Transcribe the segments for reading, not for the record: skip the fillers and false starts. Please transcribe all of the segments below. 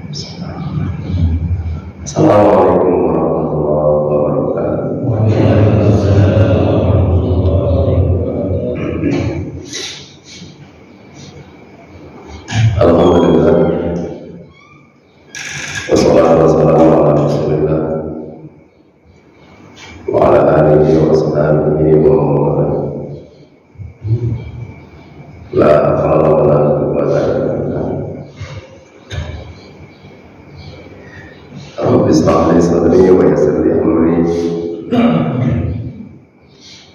Assalamualaikum warahmatullahi wabarakatuh. Alhamdulillah. Wassalatu wassalamu ala Rasulillah wa ala alihi wa sahbihi wa man la haula wa la quwwata illa billah. Rabbi ishrah li sadri wa yassir li amri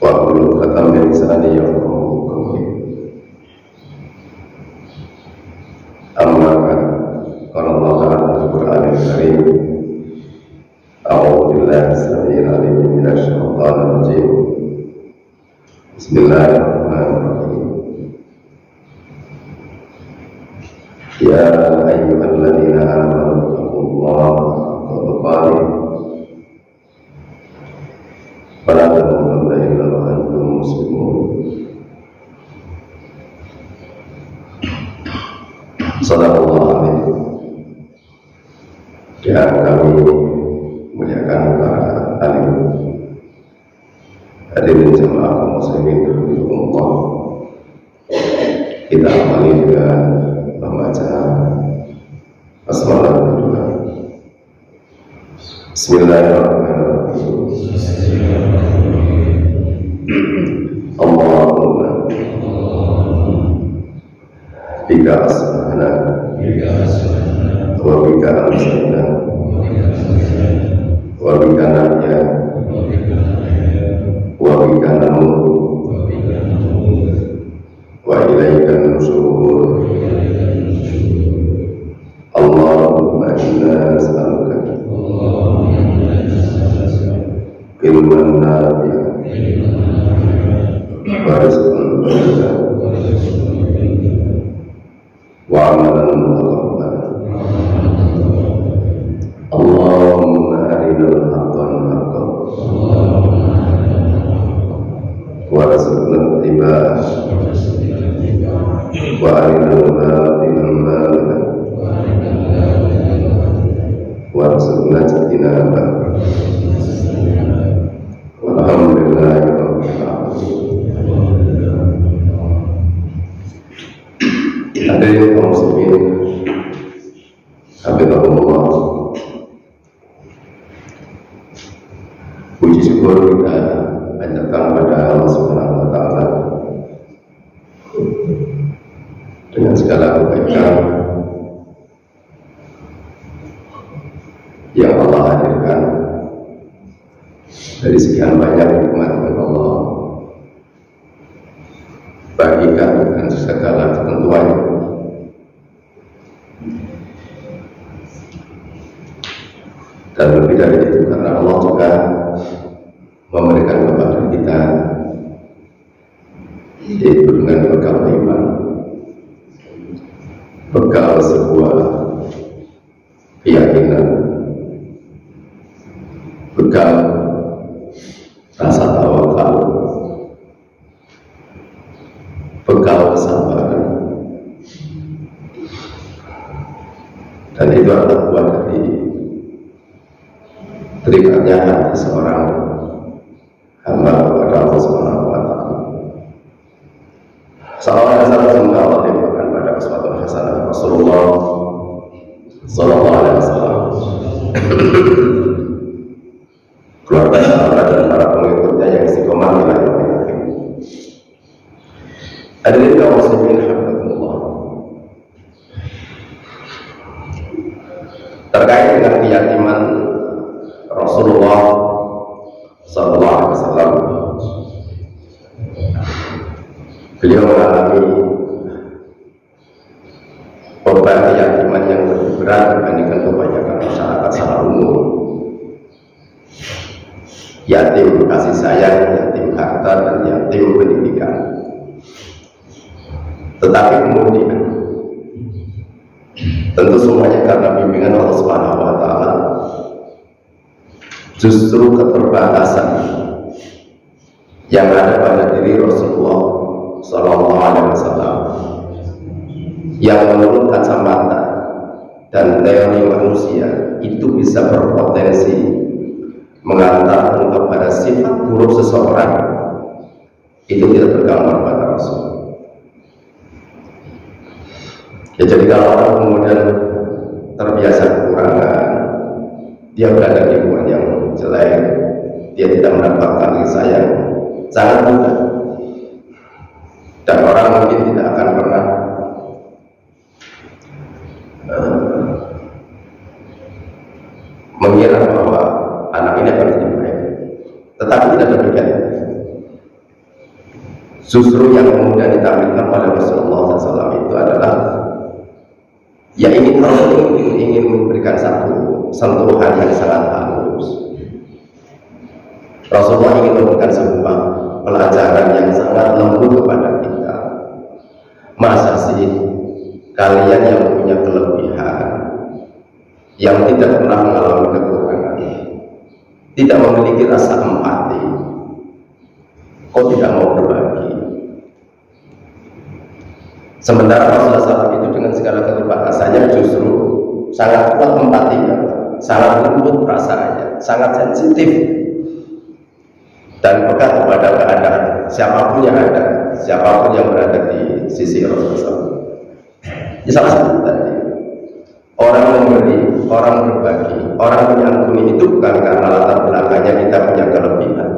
wa hlul 'uqdatam min lisani yafqahu qawli. Amma ba'd. Qala Allah ta'ala fil Qur'anil Karim. A'udzu billahi as-sami'il 'alim minasy syaithanir rajim. Bismillahirrahmanirrahim. Ya ayyuhalladzina amanu taqullaha haqqa tuqatih wa la tamutunna illa wa antum muslimun. Sadaqallahu alaihi. Dan kami muliakan para alim hadirin jemaah kaum muslimin rahimakumullah. Kita awali dengan membaca basmalah kedua. Bismillahirrahmanirrahim. Allahumma bika asbahna wa bika amsayna wa bika nahya wa bika namut wa ilaika nusyur. Allahumma inna nas'aluka ilman nafi'an wa rizqan tayyiban wa amalan mutaqabbalan. Allahumma arinal haqqan haqqan wa rizqna ittiba'ah wa arinal batilan batilan wa rizqna ijtinabah. Walhamdulillahi rabbil alamin. Hadirin kaum muslimin hafizahumullah, puji syukur kita panjatkan pada Allah Subhanahu wa taala dengan segala kebaikan yang Allah hadirkan dari sekian banyak nikmat yang Allah bagikan dengan segala ketentuannya. Dan lebih dari itu karena Allah juga memberikan kepada kita yaitu dengan bekal iman, bekal sebuah keyakinan, bekal rasa tawakal, bekal kesabaran. Dan itu adalah buat dari terimaknya hati seorang hamba kepada Allah Subhanahu wa taala. Salawat dan salam semoga Allah limpahkan pada uswatun hasanah Rasulullah sallallahu alaihi wasallam, keluarga sahabat dan para pengikutnya yang istiqomah ila yaumil akhir. Hadirin kaum muslimin rahimakumullah. Terkait dengan keyatiman Rasulullah sallallahu alaihi wasallam, beliau mengalami beban keyatiman yang lebih berat dibandingkan kebanyakan masyarakat secara umum. Yatim kasih sayang, yatim harta, dan yatim pendidikan. Tetapi kemudian tentu semuanya karena bimbingan Allah Subhanahu wa taala, justru keterbatasan yang ada pada diri Rasulullah sallallahu alaihi wasallam yang menurut kacamata dan teori manusia itu bisa berpotensi mengantarkan kepada sifat buruk seseorang, itu tidak tergambar pada Rasul. Ya, jadi kalau orang kemudian terbiasa kekurangan, dia berada di lingkungan yang jelek, dia tidak mendapatkan kasih sayang, sangat mudah. Dan orang mungkin tidak akan pernah mengira bahwa anak ini akan menjadi baik. Tetapi tidak demikian. Justru yang kemudian ditampilkan oleh Rasulullah SAW itu adalah ya ingin memberikan satu sentuhan yang sangat halus. Rasulullah ingin memberikan sebuah pelajaran yang sangat lembut kepada kita. Masa sih kalian yang punya kelebihan, yang tidak pernah mengalami kekurangan, tidak memiliki rasa empati, kok tidak mau berbagi? Sementara Rasulullah SAW itu dengan segala keterbatasannya justru sangat kuat empatinya, sangat lembut perasaannya, sangat sensitif dan peka kepada keadaan siapapun yang ada, siapapun yang berada di sisi Rasulullah SAW. Ya, salah satu tadi, orang memberi, orang berbagi, orang menyantuni itu bukan karena latar belakangnya kita punya kelebihan,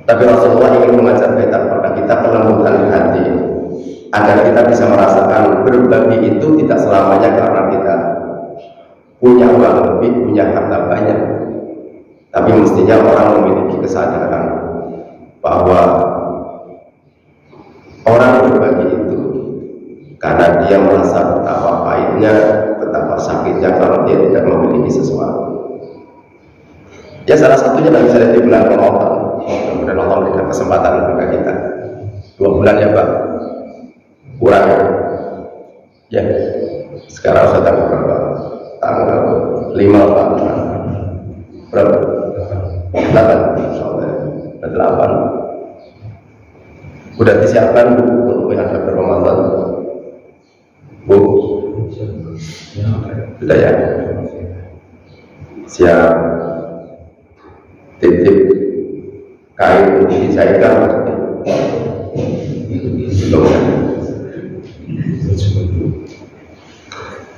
tapi Rasulullah ingin mengajar kita kepada kita kelembutan hati, agar kita bisa merasakan berbagi itu tidak selamanya karena kita punya uang lebih, punya harta banyak, tapi mestinya orang memiliki kesadaran bahwa orang berbagi itu karena dia merasa betapa pahitnya, betapa sakitnya kalau dia tidak memiliki sesuatu. Ya, salah satunya dari saya di bulan Ramadan, kemudian Allah memberikan kesempatan kepada kita 2 bulan ya Pak, kurang ya, sekarang sudah tanggal berapa? Tanggal 5 Pak, berapa? 8 udah disiapkan untuk menghadapi Ramadan Bu? Sudah ya? Siap titip kain untuk dicairkan belum ya?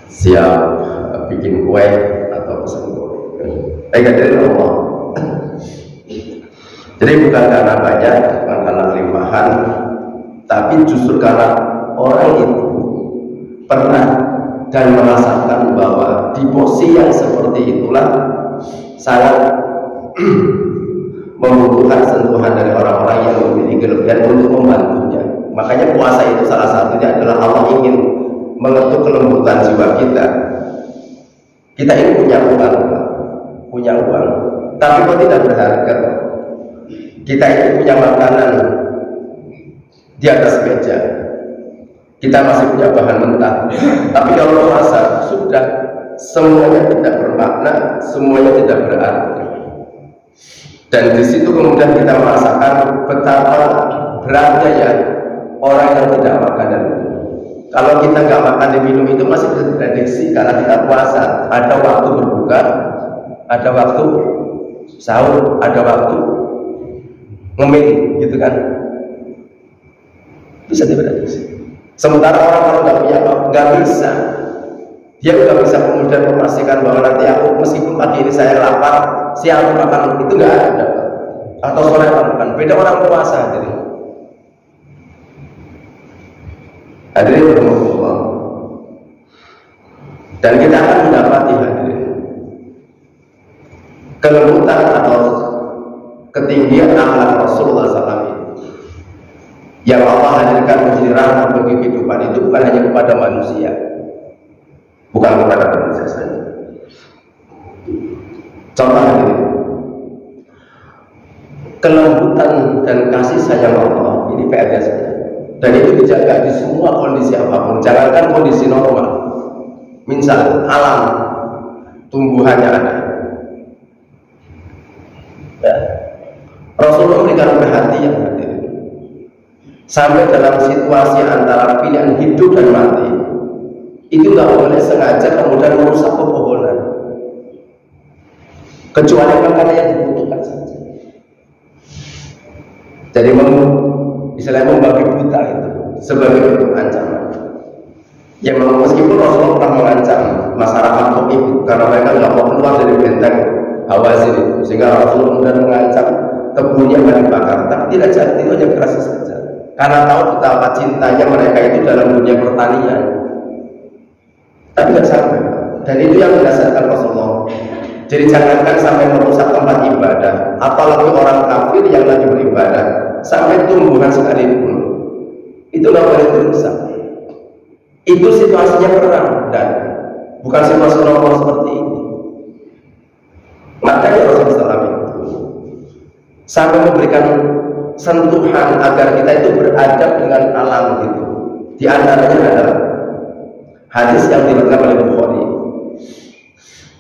Siap bikin kue atau pesan kue? Dari Allah. Jadi bukan karena banyak, bukan karena kelimpahan, tapi justru karena orang itu pernah dan merasakan bahwa di posisi yang seperti itulah sangat membutuhkan sentuhan dari orang-orang yang memiliki kelebihan untuk membantunya. Makanya puasa itu salah satunya adalah Allah ingin mengetuk kelembutan jiwa kita. Kita ini punya uang, tapi kok tidak berharga. Kita ini punya makanan di atas meja, kita masih punya bahan mentah, tapi kalau puasa sudah semuanya tidak bermakna, semuanya tidak berarti. Dan di situ kemudian kita merasakan betapa beratnya ya orang yang tidak makan dan minum. Kalau kita nggak makan dan minum itu masih bisa diprediksi karena kita puasa. Ada waktu berbuka, ada waktu sahur, ada waktu ngemil, gitu kan? Bisa diprediksi. Sementara orang kalau nggak punya nggak bisa. Dia nggak bisa kemudian memastikan bahwa nanti aku meskipun pagi ini saya lapar, siang makan itu nggak ada, atau sore makan. Beda orang puasa jadi. Hadirin berhubungan, dan kita akan mendapati hadirin kelembutan atau ketinggian akhlak Rasulullah SAW yang Allah hadirkan menjadi rahmat bagi kehidupan itu bukan hanya kepada manusia, bukan kepada manusia saja. Contoh hadirin, kelembutan dan kasih sayang Allah ini PR-nya saja. Dan itu dijaga di semua kondisi apapun, jangankan kondisi normal. Misal alam tumbuhannya ada ya. Rasulullah memberikan perhatian sampai dalam situasi antara pilihan hidup dan mati, itu nggak boleh sengaja kemudian merusak pepohonan, kecuali perkara yang dibutuhkan saja. Jadi istilahnya membagi buta itu sebagai bentuk ancaman. Ya meskipun Rasulullah pernah mengancam masyarakat Taif karena mereka nggak mau keluar dari benteng Hawazin itu, sehingga Rasulullah kemudian mengancam kebunnya akan dibakar. Tapi tidak jadi, itu hanya keras saja. Karena tahu betapa cintanya mereka itu dalam dunia pertanian. Tapi tidak sampai. Dan itu yang mendasarkan Rasulullah. Jadi jangankan sampai merusak tempat ibadah, apalagi orang kafir yang lagi beribadah, sampai tumbuhan sekalipun itu nggak boleh dirusak. Itu situasinya perang dan bukan situasi normal seperti ini. Makanya Rasulullah SAW itu sampai memberikan sentuhan agar kita itu beradab dengan alam itu. Di antaranya adalah hadis yang diriwayatkan oleh Bukhari.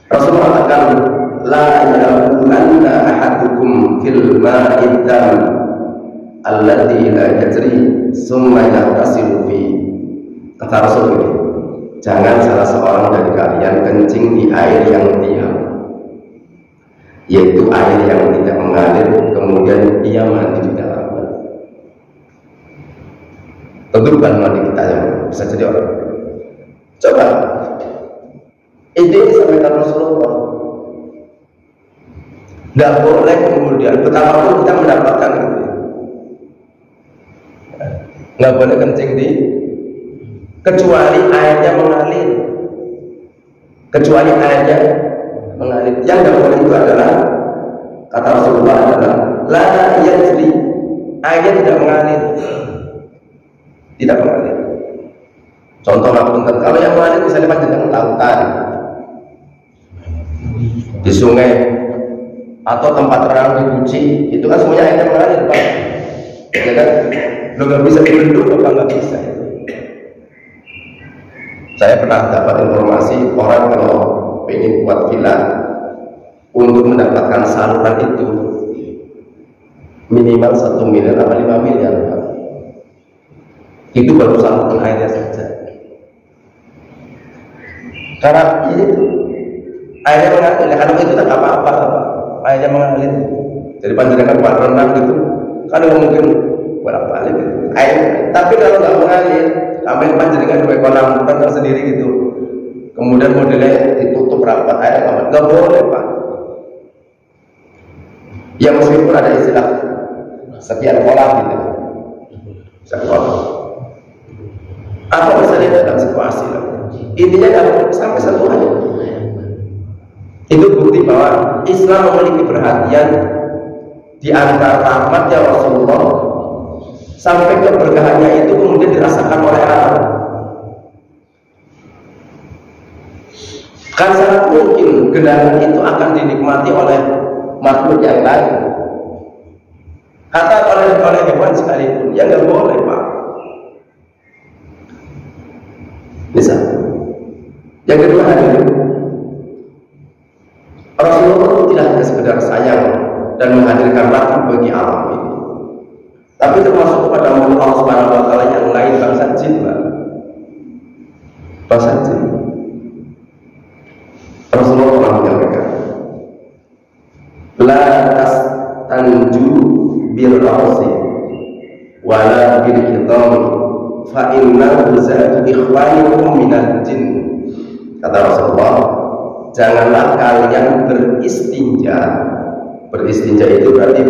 Rasulullah mengatakan, la yaqulanna ahadukum fil ma'id dam alladhi la yajri summa yaghtasilu fi. Kata Rasulullah, jangan salah seorang dari kalian kencing di air yang diam, yaitu air yang tidak mengalir, kemudian dia mandi di dalamnya. Tentu bukan mandi kita yang bisa jadi orang. Coba ini disampaikan Rasulullah. Tidak boleh kemudian betapapun kita mendapatkan itu, nggak boleh kencing di, kecuali airnya mengalir. Kecuali airnya mengalir. Yang nggak boleh itu adalah, kata Rasulullah adalah la yajri, airnya tidak mengalir. Tidak mengalir. Contoh ngapunten, kalau yang mengalir misalnya panjang lautan, di sungai atau tempat terang di Guci, itu kan semuanya airnya mengalir, Pak. Ya kan? Lo nggak bisa dibendung, apa nggak bisa? Saya pernah dapat informasi orang kalau ingin buat villa, untuk mendapatkan saluran itu minimal 1 miliar atau 5 miliar, Pak. Itu baru saluran airnya saja. Karena itu airnya mengalir, kalau itu tak apa-apa, airnya mengalir. Jadi panjenengan buat renang gitu, kan nggak mungkin bolak-balik gitu. Air, tapi kalau nggak mengalir, ambil panjenengan dua kolam renang sendiri gitu, kemudian modelnya ditutup rapat, air nggak boleh, Pak. Ya meskipun ada istilah sekian kolam gitu, sekian kolam. Apa misalnya dalam situasi lah. Intinya kalau sampai satu ayat, itu bukti bahwa Islam memiliki perhatian di antara rahmatnya Rasulullah sampai keberkahannya itu kemudian dirasakan oleh alam. Kan sangat mungkin genangan itu akan dinikmati oleh makhluk yang lain, atau oleh hewan sekalipun. Ya nggak boleh, Pak. Bisa. Yang kedua adalah Rasulullah tidak hanya sekedar sayang dan menghadirkan rahmat bagi alam ini, tapi termasuk kepada Allah Subhanahu wa taala yang lain, bangsa jin, Pak. Bangsa jin. Rasulullah pernah menyampaikan, la tastanju bil ra'si wala bil hitam fa innahu zatu ikhwanikum minal jin. Kata Rasulullah, janganlah kalian beristinja. Beristinja itu berarti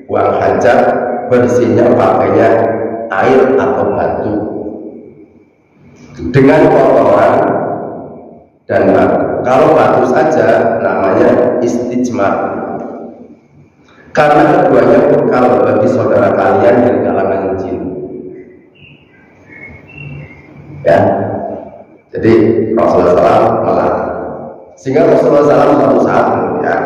buang hajat, bersihnya pakainya air atau batu dengan kotoran dan batu. Kalau batu saja namanya istijmar, karena keduanya bekal bagi saudara kalian dari kalangan jin. Ya, jadi Rasulullah SAW melarang. Sehingga Rasulullah SAW suatu saat kemudian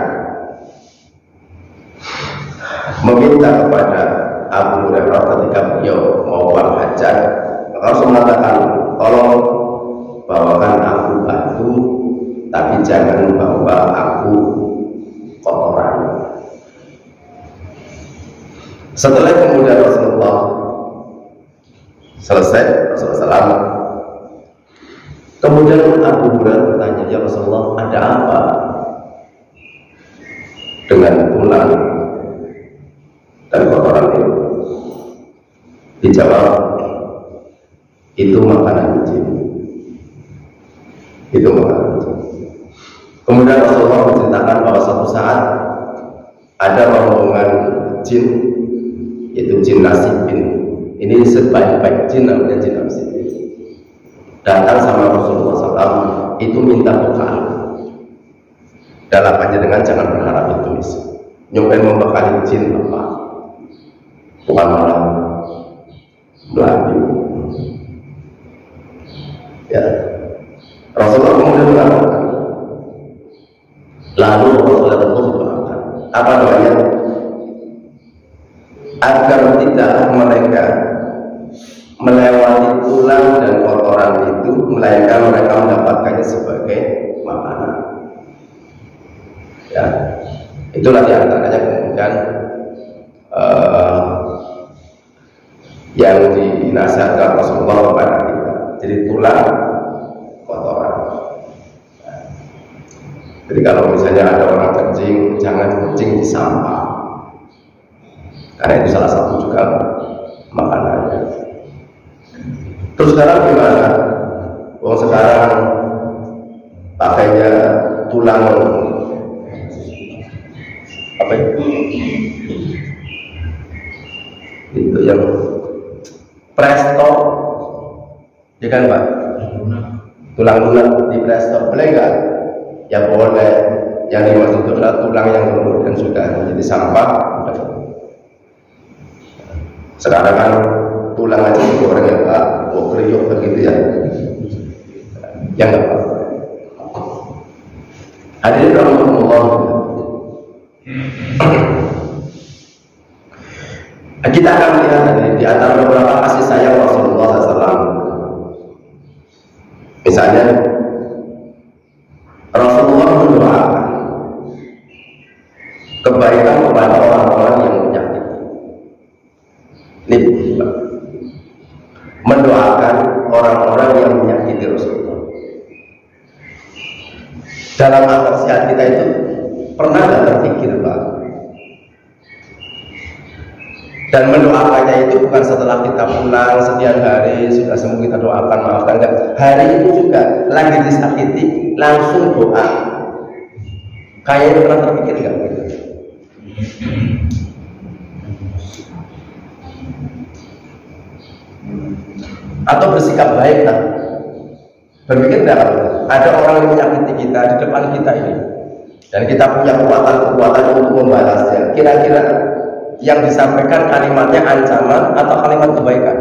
meminta kepada Abu Hurairah ketika beliau mau buang hajat, Rasul mengatakan, tolong bawakan aku batu, tapi jangan bawa aku kotoran. Setelah kemudian Rasulullah selesai, Rasulullah SAW Kemudian Abu Hurairah bertanya, ya Rasulullah, ada apa dengan tulang dan kotoran itu? Dijawab, itu makanan jin. Itu makanan jin. Kemudian Rasulullah menceritakan bahwa suatu saat ada rombongan jin, yaitu jin nasibin. Ini sebaik-baik jin, namanya jin nasibin. Datang sama Rasulullah SAW, itu minta bekal. Dalam dengan jangan berharap itu bisa. Nyobain membekali jin apa? Bukan malah Melayu. Ya. Rasulullah kemudian mengatakan, lalu Rasulullah mengatakan, apa doanya? Agar tidak mereka melewati tulang dan kotoran itu, melainkan mereka mendapatkannya sebagai makanan. Ya, itulah diantaranya kemudian yang dinasihatkan Rasulullah kepada kita. Jadi tulang, kotoran. Jadi kalau misalnya ada orang kencing, jangan kencing di sampah, karena itu salah satu juga makanannya. Terus sekarang gimana? Oh, sekarang pakainya tulang apa itu yang presto, ya kan Pak? Tulang lunak di presto boleh nggak? Ya boleh. Yang dimaksud itu adalah tulang yang kemudian sudah menjadi sampah. Sekarang kan tulang aja digoreng ya Pak, kriuk begitu ya. Yang nggak apa. Hadirin rahimahullah. Kita akan melihat di antara beberapa kasih sayang Rasulullah SAW. Misalnya Rasulullah mendoakan kebaikan kepada orang-orang yang menyakiti. Ini mendoakan orang-orang yang menyakiti Rasulullah. Dalam akal sehat kita itu pernah nggak terpikir Pak? Dan mendoakannya itu bukan setelah kita pulang sekian hari sudah sembuh kita doakan, maafkan, enggak. Hari itu juga lagi disakiti langsung doa. Kayaknya pernah terpikir nggak? Atau bersikap baik lah. Berpikir nggak? Ada orang yang menyakiti kita di depan kita ini, dan kita punya kekuatan untuk membalasnya. Kira-kira yang disampaikan kalimatnya ancaman atau kalimat kebaikan?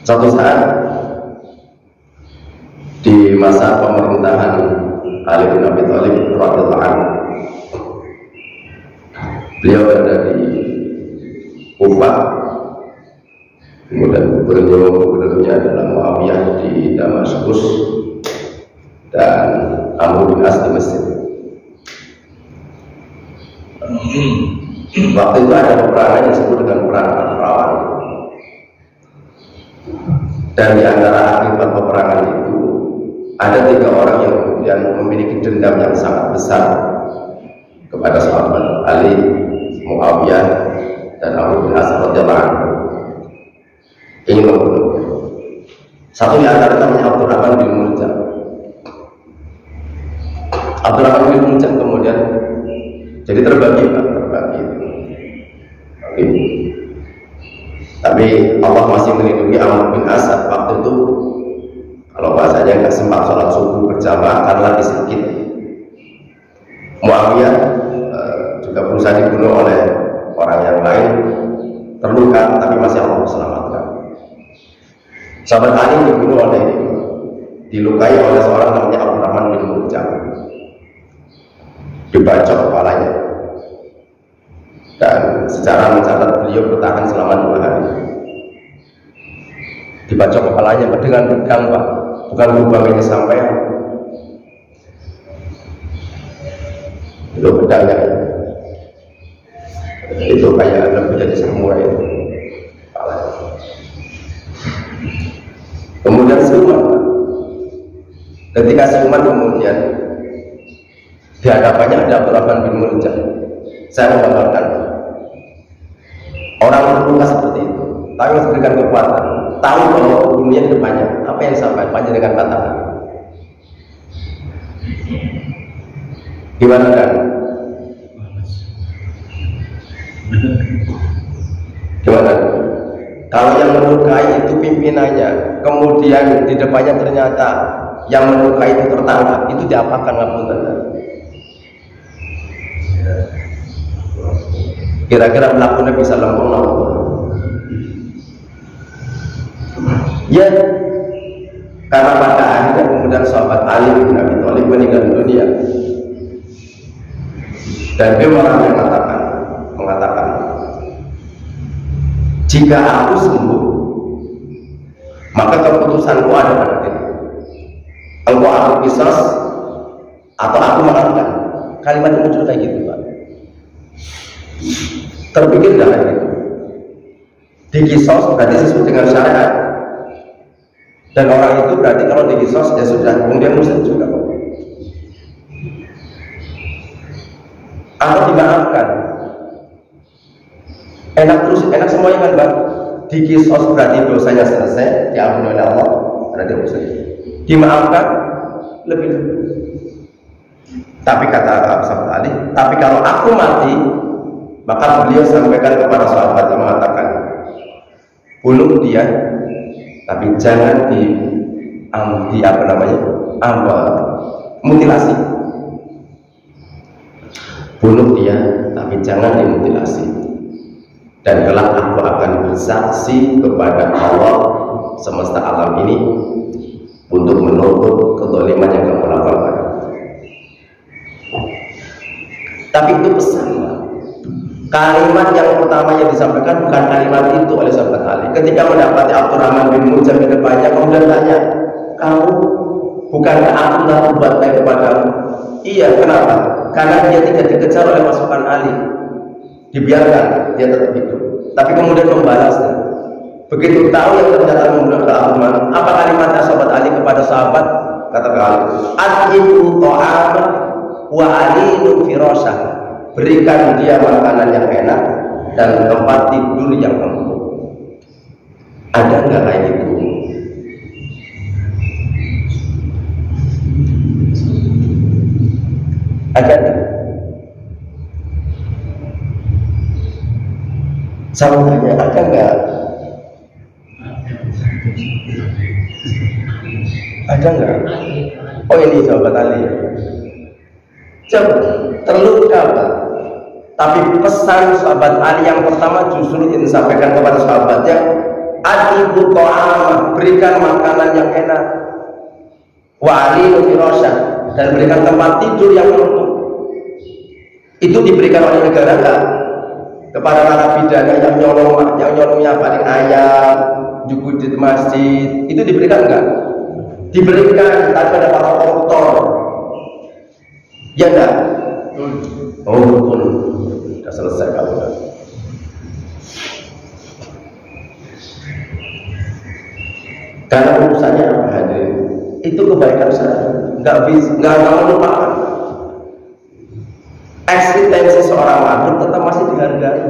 Suatu saat di masa pemerintahan Ali bin Abi Thalib radhiyallahu anhu, beliau berada di Kufah, kemudian gubernurnya adalah Muawiyah di Damaskus dan Amr bin As di Mesir. Waktu itu ada peperangan yang disebut dengan perang Al-Rawan, dan di antara akibat peperangan itu ada 3 orang yang kemudian memiliki dendam yang sangat besar kepada sahabat Ali, Muawiyah dan Amr bin As radhiyallahu anhu. Ingin membunuh. Satu di antara namanya Abdurrahman bin Muljam. Abdurrahman bin Muljam kemudian jadi terbagi. Oke. Tapi Allah masih melindungi Amr bin As waktu itu. Kalau bahasanya nggak sempat sholat subuh berjamaah karena lagi sakit. Muawiyah juga berusaha dibunuh oleh orang yang lain, terluka tapi masih Allah selamatkan. Sahabat Ali dilukai oleh seorang namanya Abdurrahman bin Muljam, dibacok kepalanya, dan secara mencatat beliau bertahan selama 2 hari. Dibacok kepalanya dengan pedang Pak, bukan lubangnya sampai itu pedangnya. itu kayak lebih dari samurai itu. Kemudian siuman, ketika siuman kemudian di hadapannya ada Abdurrahman bin Muljam. Saya menggambarkan orang terluka seperti itu, tapi harus berikan kekuatan, tahu bahwa dunia di depannya, apa yang disampaikan panjang dengan katakan. Gimana kan? Gimana? Kalau yang melukai itu pimpinannya, kemudian di depannya ternyata yang melukai itu tertangkap, itu diapakan ngapunten? Kira-kira pelakunya bisa lempeng apa? Ya, karena pada akhirnya kemudian sahabat Ali bin Abi Thalib meninggal dunia. Dan dia malah mengatakan, jika aku sembuh, maka keputusanku ada pada diri. Engkau aku qisas atau aku maafkan. Kalimat yang muncul kayak gitu, Pak. Terpikir gak kayak gitu? Dikisos berarti sesuai dengan syariat. Dan orang itu berarti kalau dikisos ya sudah, kemudian muslim juga. Atau dimaafkan. Enak semuanya kan, Bang. Dikisos berarti dosanya selesai, diampuni oleh Allah, berarti muslim. Dimaafkan lebih. Tapi kata sahabat Ali, tapi kalau aku mati, maka beliau sampaikan kepada sahabat yang mengatakan, bunuh dia, tapi jangan mutilasi. Bunuh dia, tapi jangan dimutilasi. Dan kelak aku akan bersaksi kepada Allah semesta alam ini untuk menuntut kezaliman yang kamu lakukan. Tapi itu pesan, Pak. Kalimat yang pertama yang disampaikan bukan kalimat itu oleh sahabat Ali. Ketika mendapati Abdurrahman bin Muljam di depannya, kemudian tanya, kamu bukankah aku telah berbuat baik kepadamu? Iya, kenapa? Karena dia tidak dikejar oleh pasukan Ali, dibiarkan dia tetap hidup. Tapi kemudian membalasnya. Begitu tahu yang ternyata membunuh Abdurrahman, apa kalimatnya sahabat Ali kepada sahabat? Kata Ali, "Atibu ta'ama wa alinu firasah." Berikan dia makanan yang enak dan tempat tidur yang empuk. Ada nggak kayak gitu? Ada nggak? Saya tanya, ada nggak? Ada nggak? Oh, ini sahabat Ali. Coba terluka, Pak. Tapi pesan sahabat Ali yang pertama justru yang disampaikan kepada sahabatnya, atibu ta'ama, berikan makanan yang enak, wa alinu firasha, dan berikan tempat tidur yang empuk. Itu diberikan oleh negara enggak? Kepada narapidana yang nyolongnya paling ayam, juga di masjid, itu diberikan enggak? Diberikan, tapi ada para koruptor. Ya enggak? Oh betul, sudah selesai kalau enggak. Karena urusannya apa hadirin? Itu kebaikan saya, nggak melupakan. Eksistensi seorang makhluk tetap masih dihargai,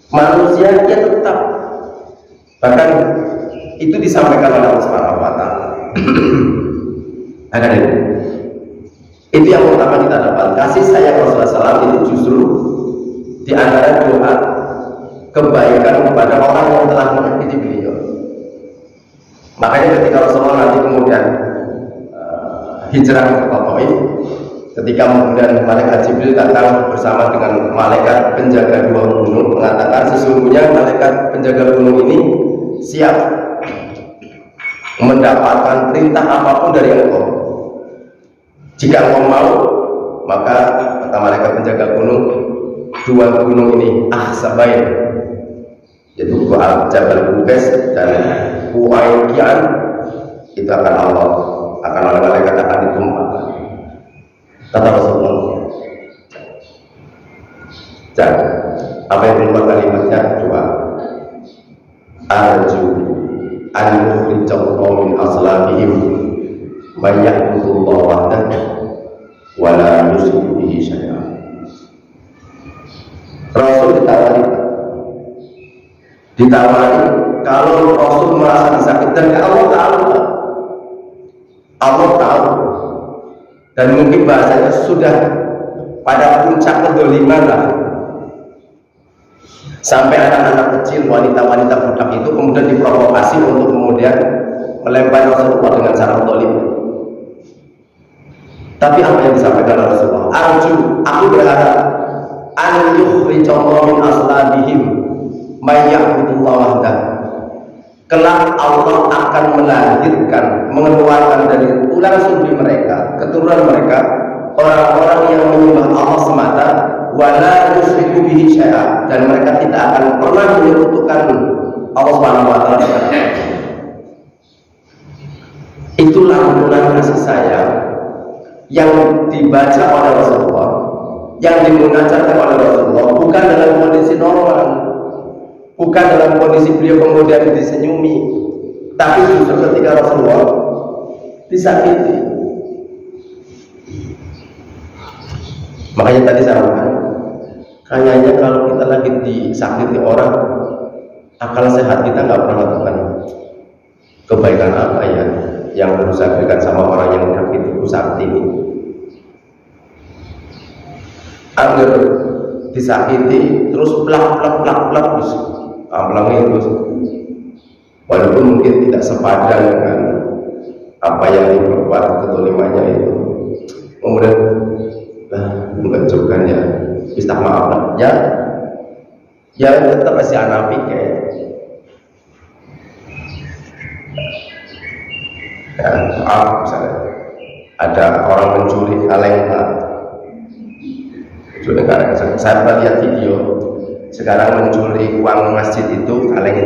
manusia dia tetap, bahkan itu disampaikan oleh Allah Subhanahu wa Ta'ala. Itu yang pertama kita dapat. Kasih sayang Rasulullah SAW itu justru di antara doa kebaikan kepada orang yang telah menyakiti beliau. Makanya ketika Rasulullah nanti kemudian hijrah ke Taif, ketika kemudian malaikat Jibril datang bersama dengan malaikat penjaga dua gunung, mengatakan sesungguhnya malaikat penjaga gunung ini siap mendapatkan perintah apapun dari engkau. Jika engkau mau, maka kata malaikat penjaga gunung, dua gunung ini Ahsabain, yaitu Jabal Bukes dan Huaykian, itu akan Allah, akan oleh malaikat akan ditumpahkan. Kata Rasulullah, may ya'budullaha wahdahu wa la yusyriku bihi syai'an. Rasul ditawari kalau Rasul merasa disakitkan, Allah tahu, dan mungkin bahasanya sudah pada puncak kedoliman lah, sampai anak-anak kecil, wanita-wanita budak itu kemudian diprovokasi untuk kemudian melempar Rasulullah dengan cara dolim. Tapi apa yang disampaikan Rasulullah? Aku berharap an yukhrijallahu min aslabihim may ya'budullaha wahdahu. Kelak Allah akan melahirkan, mengeluarkan dari tulang sulbi mereka, keturunan mereka, orang-orang yang menyembah Allah semata, wala yusyriku bihi syai'an, dan mereka tidak akan pernah menyekutukan Allah Subhanahu wa taala. Itulah lantunan kasih sayang yang dibaca oleh Rasulullah, yang dimunajatkan oleh Rasulullah, bukan dalam kondisi normal, bukan dalam kondisi beliau kemudian disenyumi, tapi justru ketika Rasulullah disakiti. Makanya tadi saya katakan, kayaknya kalau kita lagi disakiti orang, akal sehat kita nggak pernah lakukan kebaikan apa ya yang harus saya berikan sama orang yang menyakitiku saat ini. Agar disakiti terus plak terus amplangnya terus, walaupun mungkin tidak sepadan dengan apa yang diperbuat ketolimannya itu, kemudian mengajukan ya minta maaf ya tetap masih anapik kayak ya, maaf misalnya ada orang mencuri kaleng, saya pernah lihat video sekarang mencuri uang masjid itu, kaleng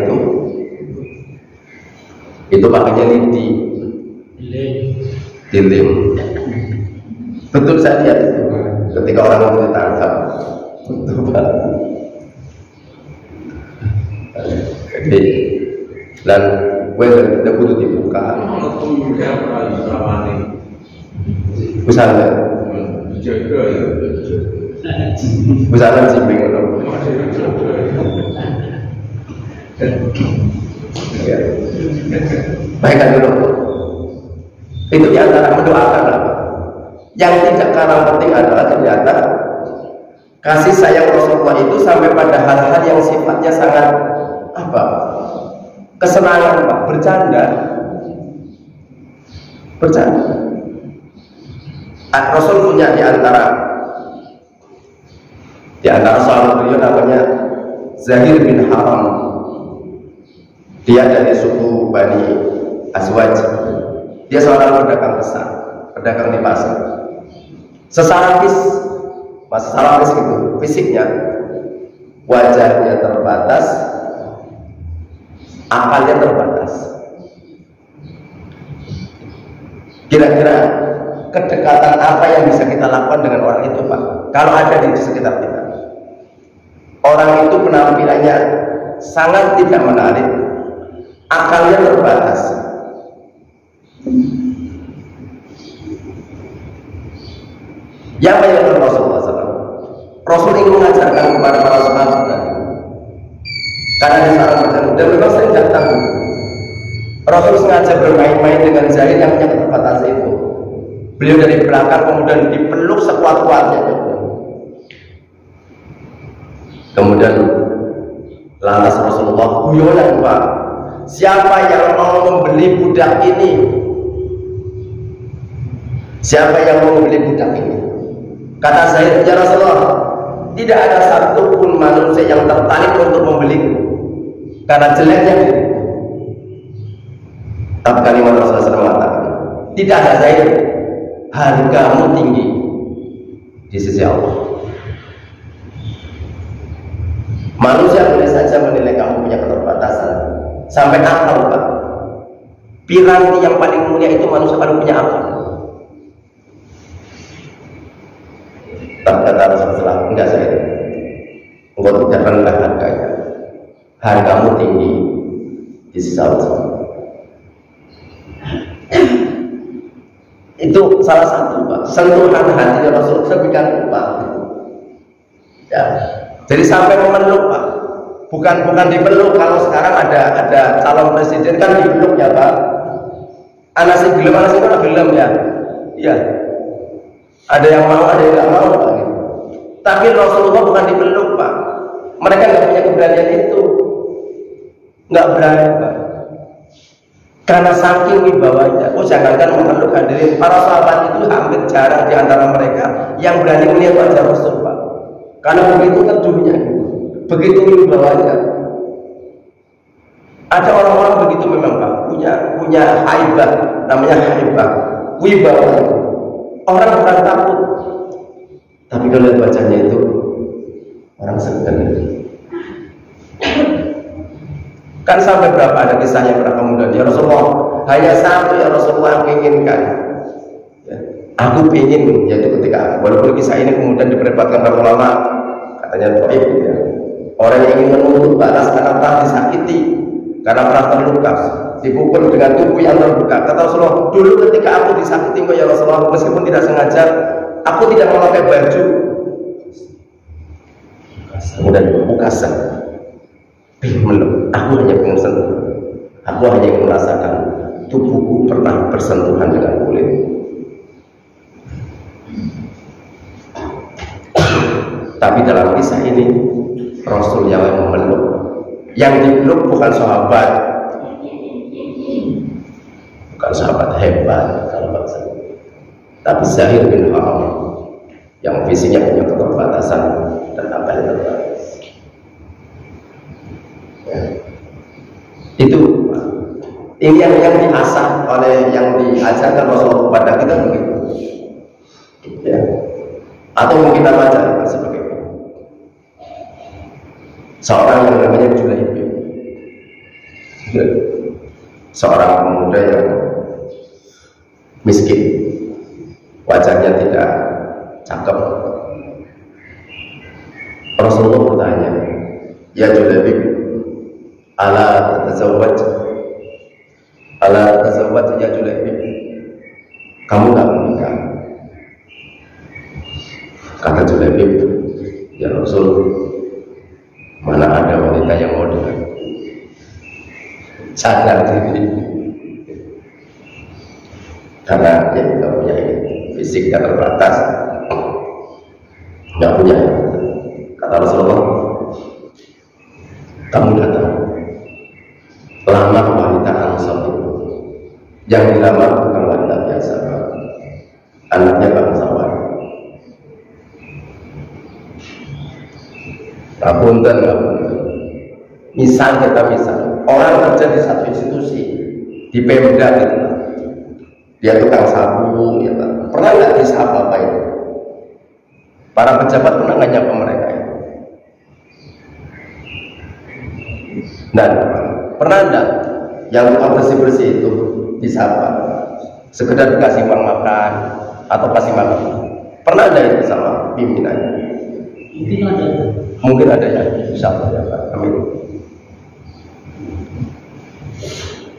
itu pakainya lidi, dilim. Betul, saya lihat itu ketika orang itu ditangkap. Jadi dan kita kudu dibuka. Misalnya misalnya simping itu. Baikkan dulu. Itu diantara mendoakan. Yang tidak kalah penting adalah ternyata kasih sayang Rasulullah itu sampai pada hal-hal yang sifatnya sangat kesenangan, Pak, bercanda. Rasul punya di antara sahabat beliau namanya Zahir bin Haram. Dia dari suku Bani Aswaj. Dia seorang pedagang besar, pedagang di pasar. Secara gitu, fisiknya, wajahnya terbatas, akalnya terbatas. Kira-kira kedekatan apa yang bisa kita lakukan dengan orang itu, Pak? Kalau ada di sekitar kita, orang itu penampilannya sangat tidak menarik, akalnya terbatas. Yang menyebut Rasulullah SAW, Rasul ingin mengajarkan kepada para sahabat, karena di sana dan memang sering datang. Rasul sengaja bermain-main dengan Zahir yang punya keterbatasan itu. Beliau dari belakang kemudian dipeluk sekuat-kuatnya. Kemudian lantas Rasulullah guyonan, Pak, siapa yang mau membeli budak ini? Siapa yang mau membeli budak ini? Kata Zahir, ya Rasulullah, tidak ada satupun manusia yang tertarik untuk membeliku karena jeleknya diriku. Tapi kalimat Rasulullah SAW mengatakan, tidak ada Zahir, hargamu tinggi di sisi Allah. Manusia boleh saja menilai kamu punya keterbatasan sampai akal, Pak. Piranti yang paling mulia itu manusia paling punya akal. Tapi kata Rasulullah, enggak Zahir, engkau tidak rendah harganya, hargamu tinggi di sisi Allah. Itu salah satu Pak, sentuhan hatinya Rasul sedemikian rupa. Ya. Jadi sampai memeluk Pak. Bukan dipeluk. Kalau sekarang ada calon presiden kan dipeluk ya Pak. Anak sih gelem ya. Iya. Ada yang mau, ada yang nggak mau Pak. Tapi Rasulullah bukan dipeluk Pak. Mereka nggak punya keberanian itu, nggak berani Pak. Karena saking wibawanya. Jangankan memeluk, hadirin, para sahabat itu hampir jarang di antara mereka yang berani melihat wajah Rasul Pak. Karena begitu teduhnya, begitu wibawanya. Ada orang-orang begitu memang Pak, punya haibah, namanya haibah, wibawa. Orang bukan takut, tapi kalau lihat wajahnya itu orang segan. Kan sampai berapa ada kisahnya para pemuda, ya Rasulullah, hanya satu ya Rasulullah aku inginkan. Ya, aku ingin, yaitu ketika walaupun kisah ini kemudian diperdebatkan para ulama, katanya dhaif ya. Orang yang ingin menuntut balas karena pernah disakiti, karena pernah terluka, dipukul dengan tubuh yang terbuka. Kata Rasulullah, dulu ketika aku disakiti ya Rasulullah, meskipun tidak sengaja, aku tidak memakai baju. Kemudian bukasan, aku hanya ingin sentuh, aku hanya ingin merasakan tubuhku pernah bersentuhan dengan kulit. Tapi dalam kisah ini Rasul yang memeluk, yang dipeluk bukan sahabat hebat kalau bangsa, tapi Zahir bin Haram yang visinya punya keterbatasan dan apa yang terbatas. Ya. Itu ini yang diasah oleh, yang diajarkan Rasulullah kepada kita begitu. Ya. Atau mungkin kita baca sebagai seorang yang namanya Julaibib, seorang pemuda yang miskin, wajahnya tidak cakep. Rasulullah bertanya, ya Julaibib, ala tazawwaj ya Julaibib, kamu gak menikah? Kata Julaibib, ya Rasul, mana ada wanita yang mau dengan sadar diri, karena dia tidak punya fisik yang terbatas, nggak punya. Kata Rasulullah, kamu datang lamar wanita Ansor itu. Yang dilamar bukan wanita biasa, anaknya bangsawan. Ngapunten. Misal orang kerja di satu institusi, di Pemda gitu, dia tukang sapu, ya, pernah nggak disapa apa itu? Para pejabat pernah nggak nyapa mereka itu? Dan pernah nggak yang tukang bersih itu disapa? Sekedar dikasih uang makan atau kasih makan? Pernah ada itu sama pimpinannya? Mungkin ada ya, insya Allah ya Pak. Amin.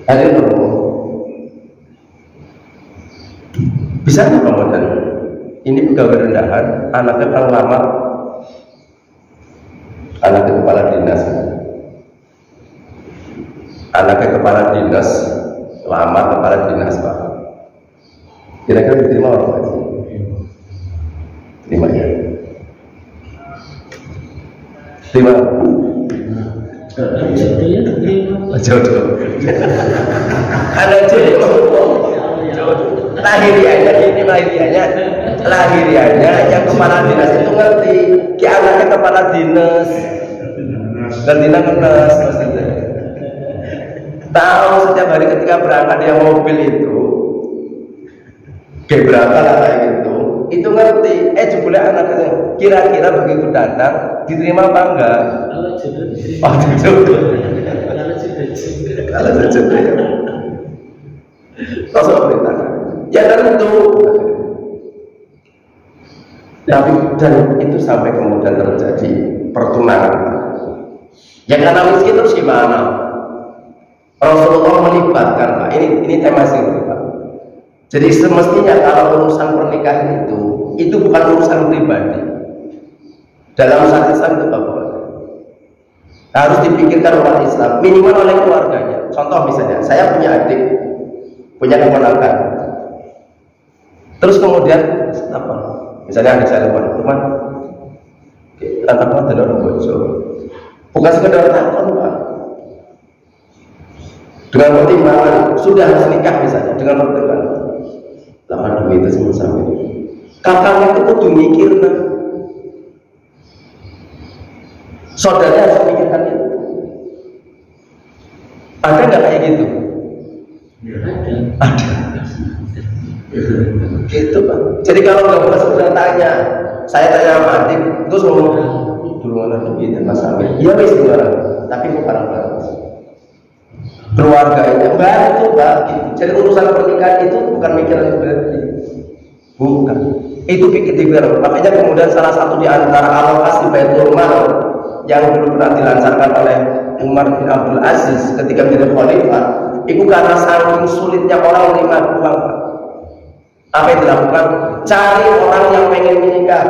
Ada yang bisa nggak kemudian ini pegawai rendahan, anaknya paling lama, anaknya kepala dinas, lama kepala dinas Pak. Kira-kira diterima orang Pak? Terima ya. Terima. Jodoh. Ada lahirianya yang kepala dinas itu ngerti, ki anaknya kepala dinas, maksudnya. Tahu setiap hari ketika berangkat dia mobil itu, kayak berangkat lah kayak gitu. Itu ngerti, jebule anaknya kira-kira begitu datang diterima apa enggak? Kalau jodoh ya. Rasul perintahkan, ya tentu. Tapi dan itu sampai kemudian terjadi pertunangan. Ya karena miskin terus gimana? Rasulullah melibatkan Pak. Ini tema singkat Pak. Jadi semestinya kalau urusan pernikahan itu bukan urusan pribadi. Dalam syariat Islam itu apa? Harus dipikirkan umat Islam, minimal oleh keluarganya. Contoh misalnya, saya punya adik, punya keponakan. Terus kemudian apa? Misalnya adik saya teman, rata-rata dari orang bojo. Bukan sekedar takon, Pak. Dengan pertimbangan sudah harus nikah misalnya, dengan pertimbangan lama duit itu sampai kakaknya itu kudu mikir, nah. Saudaranya harus memikirkan itu. Ada nggak kayak gitu? Ya, ada. Ada. Gitu Pak. Jadi kalau nggak boleh sebenarnya tanya, saya tanya sama adik, terus ngomong dulu mana duit Mas Amir? Iya wis orang, tapi bukan barang. Keluarganya bantu Pak. Gitu. Jadi urusan pernikahan itu bukan mikir pribadi, bukan. Itu pikir-pikir. Makanya kemudian salah satu di antara alokasi Baitul Mal yang dulu pernah dilancarkan oleh Umar bin Abdul Aziz ketika menjadi khalifah, itu karena saking sulitnya orang menerima uang. Apa yang dilakukan? Cari orang yang pengen menikah,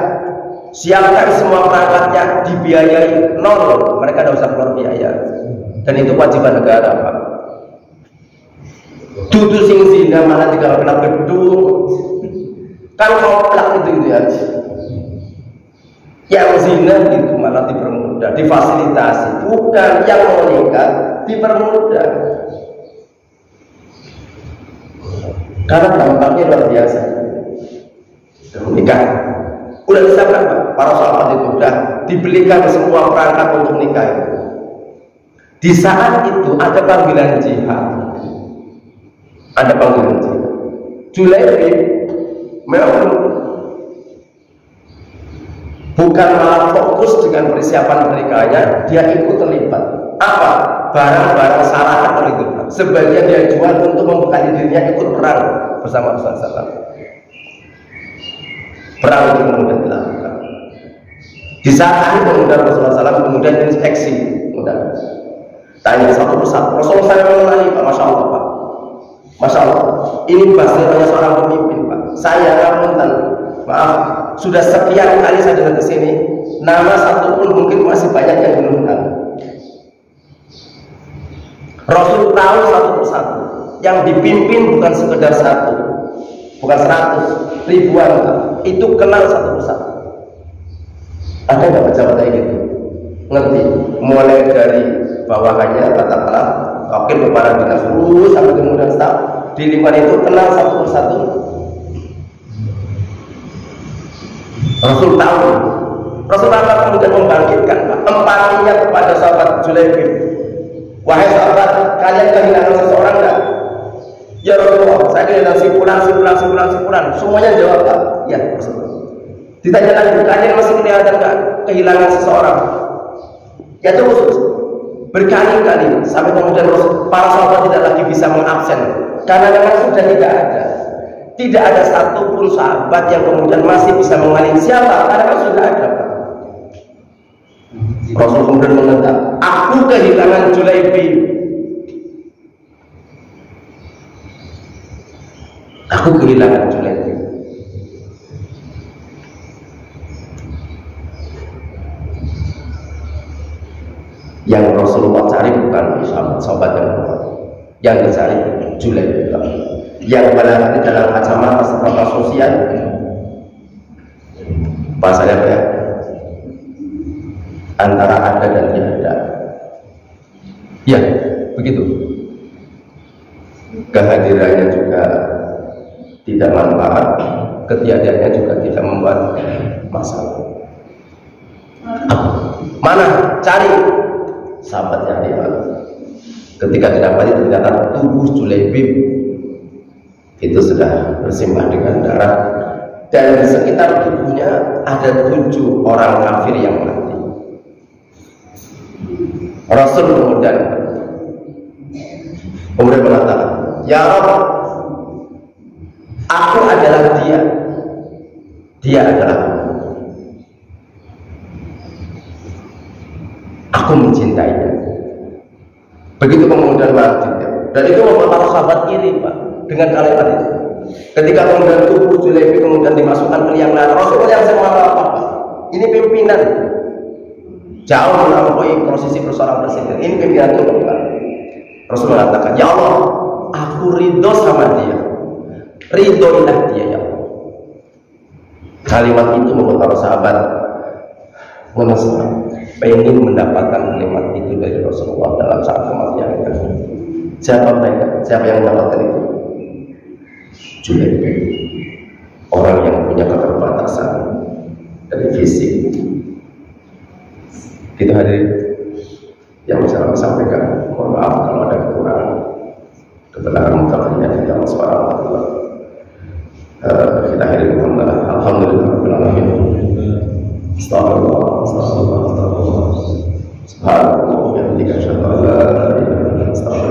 siapkan semua perangkatnya, dibiayai nol, mereka tidak usah keluar biaya. Dan itu kewajiban negara Pak. Dudu sing zina malah tidak kena gedung, kan komplek itu ya. Yang zina itu malah dipermudah, difasilitasi. Bukan yang mau nikah dipermudah. Karena dampaknya luar biasa. Nikah udah disiapkan Pak. Para sahabat itu sudah dibelikan semua perangkat untuk nikah. Di saat itu ada panggilan jihad. Ada panggilan jihad. Julaibib memang bukan malah fokus dengan persiapan pernikahannya, dia ikut terlibat. Apa? Barang-barang syarahan itu. Sebagian dia jual untuk membekali dirinya ikut perang bersama Rasulullah SAW. Perang itu kemudian dilakukan. Di saat akhir kemudian Rasulullah SAW kemudian inspeksi, kemudian tanya satu persatu. Rasulullah SAW mengenali Pak, Masya Allah Pak, Masya Allah, ini bahasanya seorang pemimpin Pak. Saya ngapunten, maaf, sudah sekian kali saya datang ke sini, nama satu pun mungkin masih banyak yang belum tahu. Rasul tahu satu persatu. Yang dipimpin bukan sekedar satu, bukan 100, ribuan, itu kenal satu persatu. Ada nggak pejabat kayak gitu? Ngerti? Mulai dari bawahannya, katakanlah wakil kepala dinas lurus sampai kemudian staf di lingkungan itu kenal satu persatu. Rasul tahu. Rasulullah kemudian membangkitkan empatinya kepada sahabat Julaibib. Wahai sahabat, kalian kehilangan seseorang enggak? Ya Rasulullah, saya kehilangan simpulan. Semuanya jawab Pak. Ya Rasulullah. Ditanya lagi, kalian masih kelihatan enggak kehilangan seseorang? Ya terus berkali-kali sampai kemudian para sahabat tidak lagi bisa mengabsen karena memang sudah tidak ada. Tidak ada satupun sahabat yang kemudian masih bisa mengenali siapa, karena kan sudah ada Pak. Rasul kemudian mengatakan, aku kehilangan Julaibib. Aku kehilangan Julaibib. Yang Rasulullah cari bukan sahabat yang dicari Julaibib. Yang barangkali dalam kacamata seberapa sosial bahasanya apa ya, antara ada dan tidak ada. Ya begitu. Kehadirannya juga tidak manfaat, ketiadaannya juga tidak membuat masalah. Mana cari sahabatnya dia. Ketika didapati ternyata tubuh Julaibib itu sudah bersimbah dengan darah, dan di sekitar tubuhnya ada 7 orang kafir yang mati. Rasul kemudian mengatakan, ya Rabb, aku adalah dia adalah aku mencintainya. Begitu kemudian mati, dan itu membuat para sahabat iri Pak dengan kalimat itu. Ketika kemudian tubuh Zulaifi kemudian dimasukkan ke liang lahat, Rasulullah yang semarah apa? Ini pimpinan jauh melampaui posisi seorang presiden. Ini pimpinan itu bukan. Rasulullah mengatakan, ya Allah, aku ridho sama dia, ridhoilah dia ya Allah. Kalimat itu membuat para sahabat memesan, pengen mendapatkan kalimat itu dari Rasulullah dalam saat kematian. Siapa mereka? Siapa yang mendapatkan itu? Zulaifi, orang yang punya keterbatasan dari fisik. Itu hadirin yang bisa kami sampaikan. Mohon maaf kalau ada kekurangan. Kebenaran mutawallinya di dalam suara Allah. Kita akhiri alhamdulillah rabbil alamin. Astagfirullah, astagfirullah, astagfirullah. Subhanallah wa bihamdihi, asyhadu an la ilaha illa anta, astaghfiruka